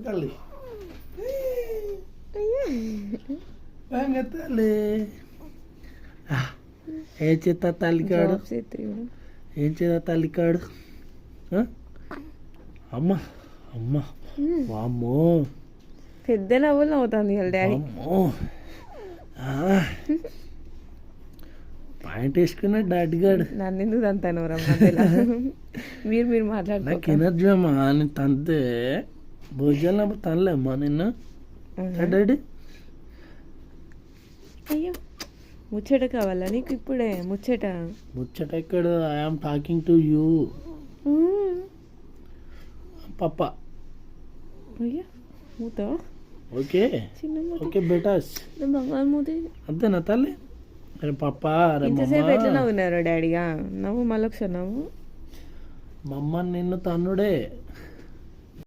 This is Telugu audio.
తల్లి తల్లి ఏం చేస్తా తల్లికాడు, ఏం చేస్తా తల్లికాడు. అమ్మ అమ్మ వామ్మో పెద్ద నవ్వులు నవ్వుతుంది డాడీ. పాయింట్ వేసుకున్నా డాడీ గాడు. నన్ను ఎందుకు తంతాను మీరు మీరు మాట్లాడుతున్నా. నాకు ఎనర్జీ అమ్మా నేను తంతే భోజనం తనలేమ్మా నిన్న డాడీ. అయ్యో ముచ్చట కావాలా నీకు ఇప్పుడే? ముచ్చట ముచ్చట ఎక్కడ? ఐఎమ్ టాకింగ్ టు యూ పప్ప. అయ్యో మూత ఓకే ఓకే బేటాస్ బంగారు మూత అంతేనా తల్లి? అరే పప్ప అరే ఇంతసేపు ఎట్లా నవ్వున్నారు డాడీగా? నవ్వు మళ్ళొకసారి నవ్వు. మమ్మ నిన్ను తన్నుడే.